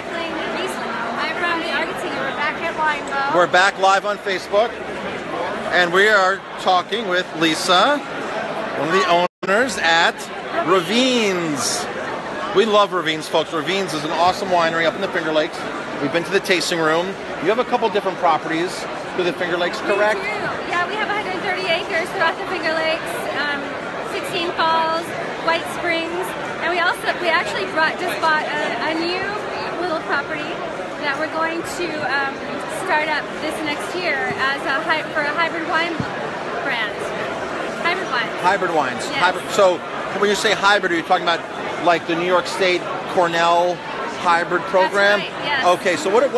recycling Riesling. I'm from the Argentina. We're back at Wineville. We're back live on Facebook, and we are talking with Lisa, one of the owners at Ravines. We love Ravines, folks. Ravines is an awesome winery up in the Finger Lakes. We've been to the tasting room. You have a couple different properties through the Finger Lakes, correct? We do. Yeah, we have 130 acres throughout the Finger Lakes, 16 Falls, White Springs, and we actually just bought a new little property that we're going to start up this next year as for a hybrid wine brand. Hybrid wines. Hybrid wines. Yes. So when you say hybrid, are you talking about like the New York State Cornell hybrid program? That's right, yes. Okay, so what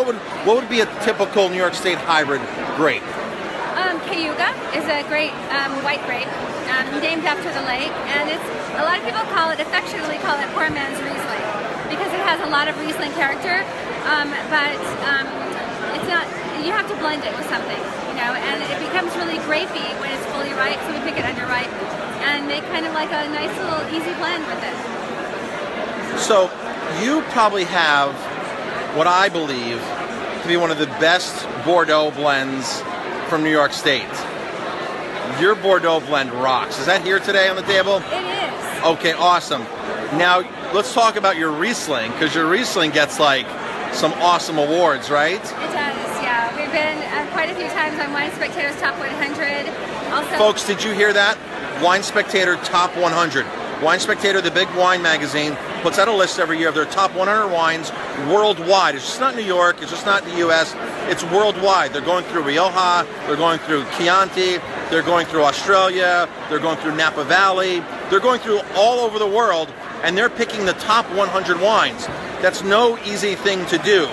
would be a typical New York State hybrid grape? Cayuga is a great white grape named after the lake, and a lot of people affectionately call it poor man's Riesling because it has a lot of Riesling character, but it's not. You have to blend it with something, and it becomes really grapey when it's fully ripe. So we pick it underripe and make kind of like a nice little easy blend with it. So you probably have what I believe to be one of the best Bordeaux blends from New York State. Your Bordeaux blend rocks. Is that here today on the table? It is. Okay, awesome. Now let's talk about your Riesling, because your Riesling gets like some awesome awards, right? It does, yeah. We've been quite a few times on Wine Spectator's Top 100. Also, folks, did you hear that? Wine Spectator Top 100. Wine Spectator, the big wine magazine, puts out a list every year of their top 100 wines worldwide. It's just not New York, it's just not the US, it's worldwide. They're going through Rioja, they're going through Chianti, they're going through Australia, they're going through Napa Valley, they're going through all over the world, and they're picking the top 100 wines. That's no easy thing to do.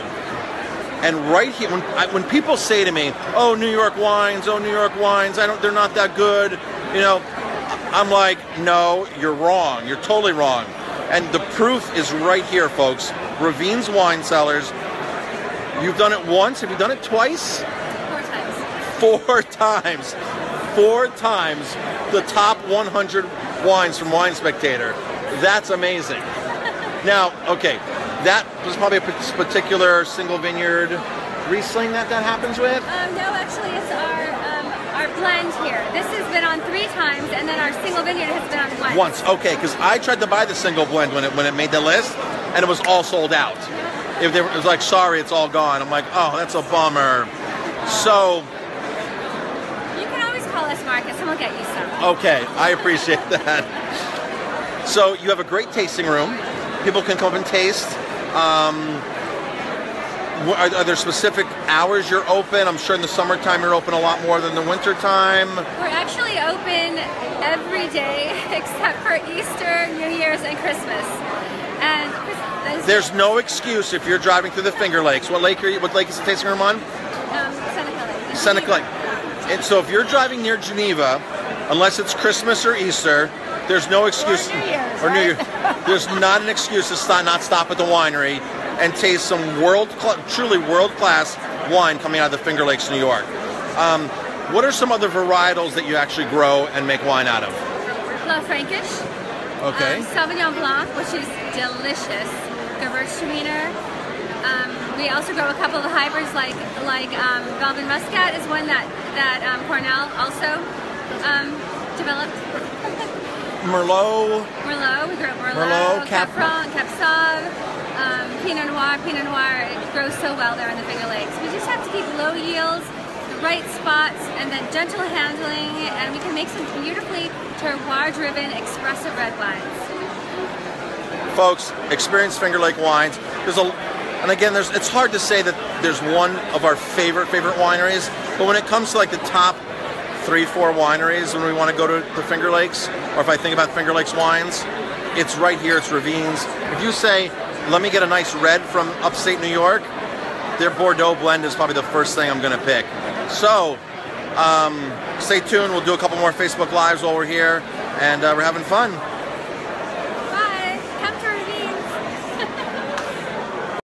And right here, when people say to me, oh, New York wines, they're not that good, I'm like, no, you're wrong. You're totally wrong. And the proof is right here, folks. Ravines Wine Cellars. You've done it once. Have you done it twice? 4 times. 4 times. 4 times the top 100 wines from Wine Spectator. That's amazing. Now, okay, that was probably a particular single vineyard Riesling that happens with? No, actually, it's our blend here. This has been on 3 times, and then our single vineyard has been on once. Okay, because I tried to buy the single blend when it made the list, and it was all sold out. It was like, sorry, it's all gone. I'm like, oh, that's a bummer. So you can always call us, Marcus, and we'll get you some. Okay, I appreciate that. So you have a great tasting room. People can come up and taste. Are there specific hours you're open? I'm sure in the summertime you're open a lot more than the wintertime. We're actually open every day except for Easter, New Year's, and Christmas. And there's no excuse if you're driving through the Finger Lakes. What lake is the tasting room on? Seneca Lake. Seneca Lake. And so if you're driving near Geneva, unless it's Christmas or Easter, there's no excuse. Or New Year's. There's not an excuse to not stop at the winery and taste some truly world-class wine coming out of the Finger Lakes, New York. What are some other varietals that you actually grow and make wine out of? La Frankish. Okay. Sauvignon Blanc, which is delicious. Gewürztraminer. We also grow a couple of hybrids like Velvet Muscat is one that Cornell also developed. Merlot. We grow Merlot, Capron, Capsauve, Pinot Noir. Pinot Noir, it grows so well there in the Finger Lakes. We just have to keep low yields, the right spots, and then gentle handling, and we can make some beautifully terroir-driven, expressive red wines. Folks, experience Finger Lake wines. And again, it's hard to say that there's one of our favorite wineries, but when it comes to like the top 3-4 wineries when we want to go to the Finger Lakes, or if I think about Finger Lakes wines, it's right here, it's Ravines. If you say, let me get a nice red from upstate New york, their Bordeaux blend is probably the first thing I'm going to pick. So, stay tuned, we'll do a couple more Facebook Lives while we're here, and we're having fun.